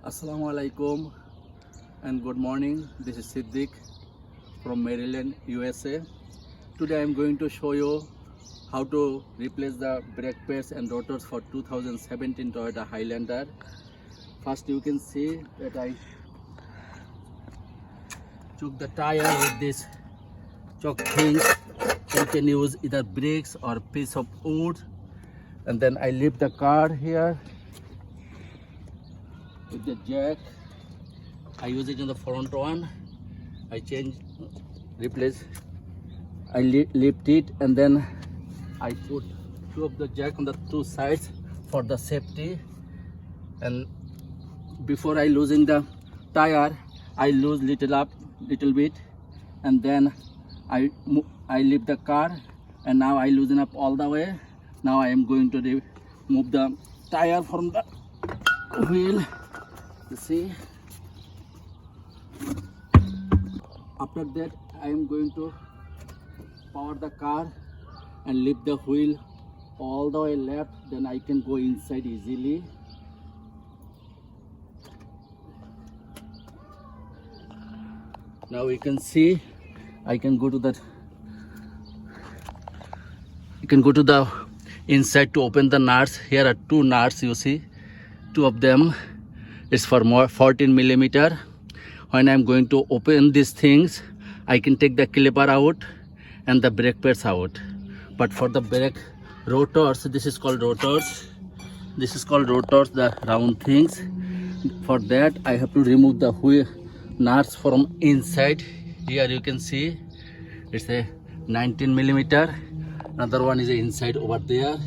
Assalamu alaikum and good morning. This is Siddiq from Maryland, USA. Today I am going to show you how to replace the brake pads and rotors for 2017 Toyota Highlander. First you can see that I took the tire with this chalk thing. You can use either brakes or piece of wood, and then I lift the car here with the jack. I use it in the front one. I replace, I lift it, and then I put two of the jack on the two sides for the safety. And before I losing the tire, I lose little bit, and then I lift the car, and now I loosen up all the way. Now I am going to remove the tire from the wheel. You see. After that, I am going to power the car and lift the wheel all the way left. Then I can go inside easily. Now you can see I can go to that. You can go to the inside to open the nuts. Here are two nuts. You see, two of them. It's for more 14 millimeter. When I'm going to open these things, I can take the caliper out and the brake pads out. But for the brake rotors, this is called rotors. This is called rotors, the round things. For that, I have to remove the wheel nuts from inside. Here you can see it's a 19 millimeter. Another one is inside over there.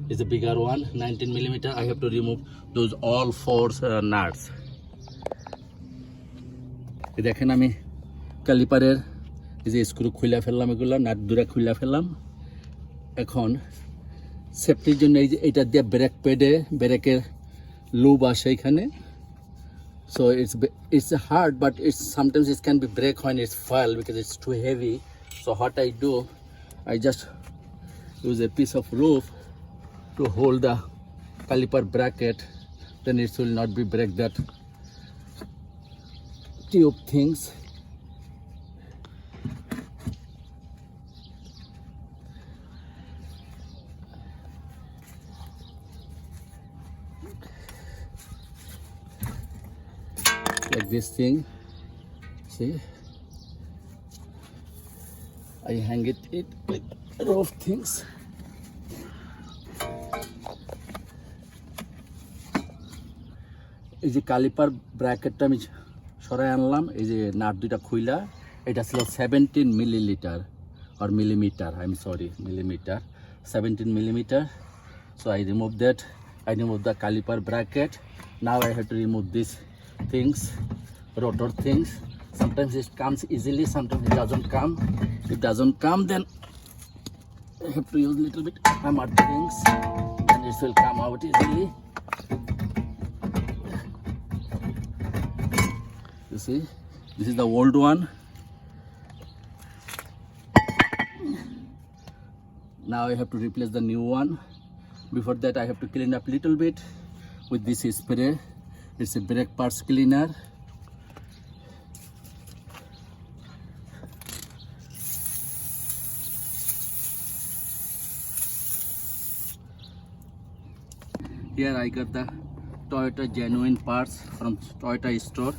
It's a bigger one, 19 millimeter. I have to remove those all four nuts. দেখেন আমি ক্যালিপারের এই যে screw খুলে ফেললাম, এগুলো nut দুরা খুলে ফেললাম। এখন সেফটির জন্য এই যে এটা দিয়ে ব্রেক প্যাডে ব্রেকের লুব আসে এখানে। So it's hard, but sometimes it can be break when it's fail because it's too heavy. So what I do, I just use a piece of rope to hold the caliper bracket. Then it will not be break that tube things. Like this thing, see, I hang it like rough things. এই যে কালিপার ব্র্যাকেটটা আমি সরাই আনলাম, এই যে nut দুইটা খুইলা, এটা ছিল 17 millilitre or millimeter, I'm sorry, millimeter, 17 millimeter. So I remove that. I remove the caliper bracket. Now I have to remove these things, rotor things. Sometimes it comes easily, sometimes it doesn't come. If it doesn't come, then I have to use little bit hammer things, and it will come out easily. You see, this is the old one. Now I have to replace the new one. Before that, I have to clean up little bit with this spray. It's a brake parts cleaner. Here I got the Toyota genuine parts from Toyota store.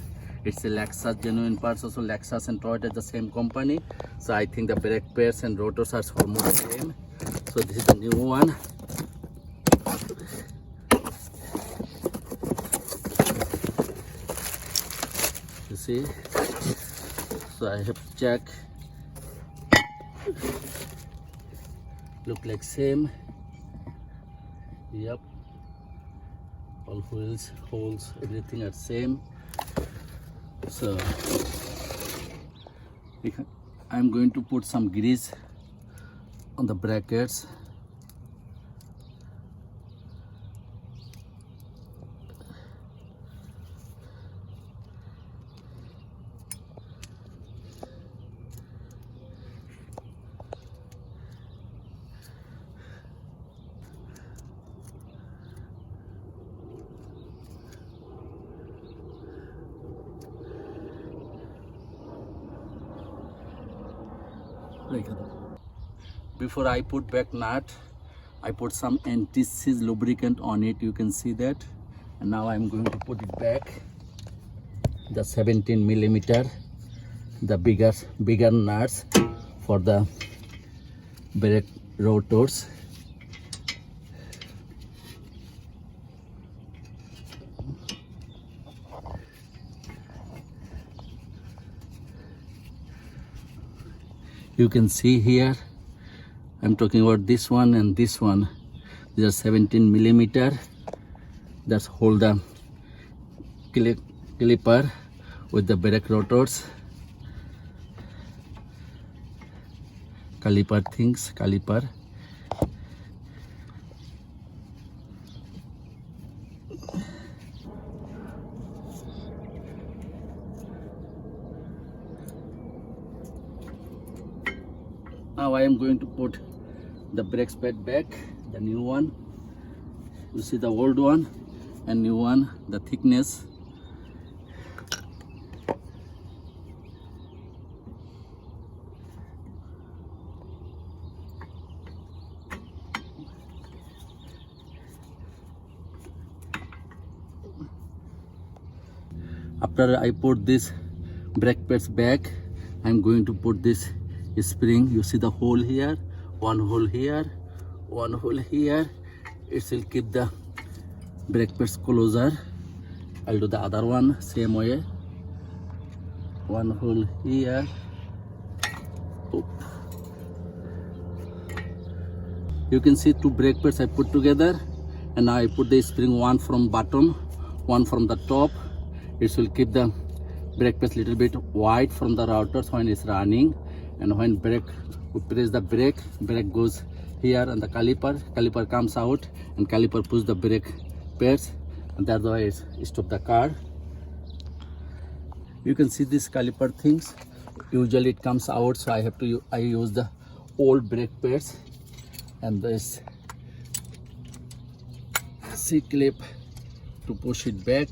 It's a Lexus genuine parts. Also Lexus and Toyota is the same company. So I think the brake pads and rotors are almost the same. So this is the new one. You see. So I have to check. Look like same. Yep. All wheels, holes, everything are same. So I'm going to put some grease on the brackets. Before I put back nut, I put some anti-seize lubricant on it. You can see that. And now I'm going to put it back. The 17 millimeter, the bigger nuts for the brake rotors. You can see here, I'm talking about this one and this one. These are 17 millimeter. That's hold the caliper with the brake rotors. Caliper. Now I am going to put the brake pad back, the new one. You see the old one and new one, the thickness. After I put this brake pads back, I'm going to put this spring. You see the hole here, one hole here, one hole here. It will keep the brake pads closer. I'll do the other one same way. One hole here. Oop. You can see two brake pads I put together, and now I put the spring, one from bottom, one from the top. It will keep the brake pads little bit wide from the rotors when it's running, and when we press the brake goes here, and the caliper comes out, and caliper push the brake pads, and that's why it stop the car. You can see this caliper things. Usually it comes out, so I use the old brake pads and this C clip to push it back.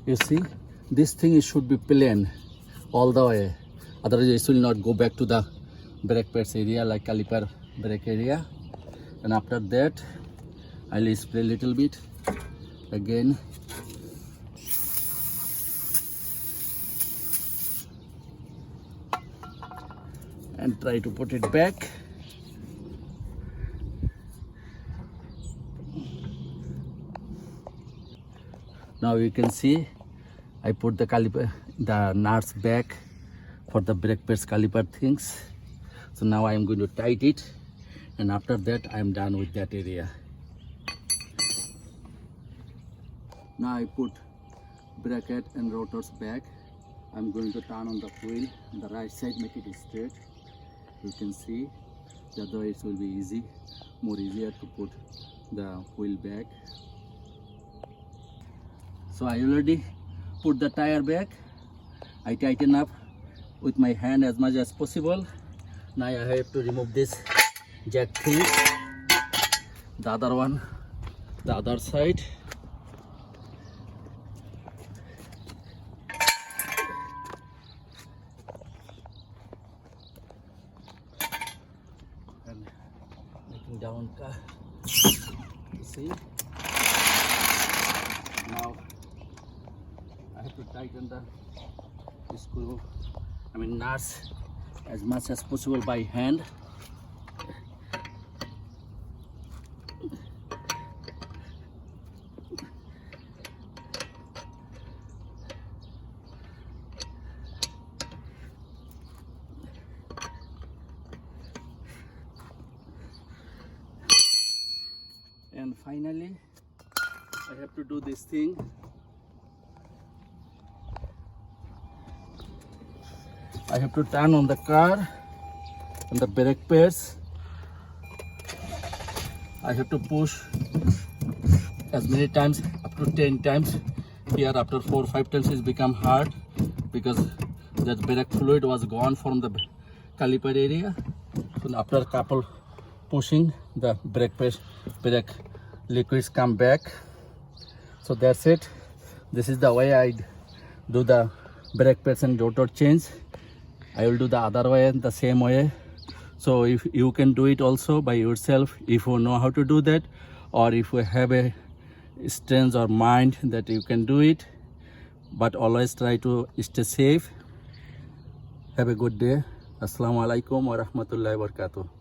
You see, this thing should be plain all the way, otherwise it will not go back to the brake pads area like caliper brake area. And after that I'll spray a little bit again. And try to put it back. Now you can see I put the nuts back for the brake pads caliper things. So now I am going to tight it, and after that I am done with that area. Now I put bracket and rotors back. I'm going to turn on the wheel on the right side, make it straight. You can see that way it will be more easier to put the wheel back. So I already put the tire back. I tighten up with my hand as much as possible. Now I have to remove this jack thing, the other one, the other side. And making down car. You see? Now I have to tighten the screw, nuts as much as possible by hand. And finally I have to do this thing. I have to turn on the car and the brake pads. I have to push as many times, up to 10 times, Here after 4 or 5 times it's become hard because the brake fluid was gone from the caliper area. So after a couple pushing, the brake liquids come back. So that's it. This is the way I do the brake pads and rotor change. I will do the other way, the same way. So if you can do it also by yourself, if you know how to do that, or if you have a strength or mind that you can do it, but always try to stay safe. Have a good day. Assalamu alaikum wa rahmatullahi wa barakatuh.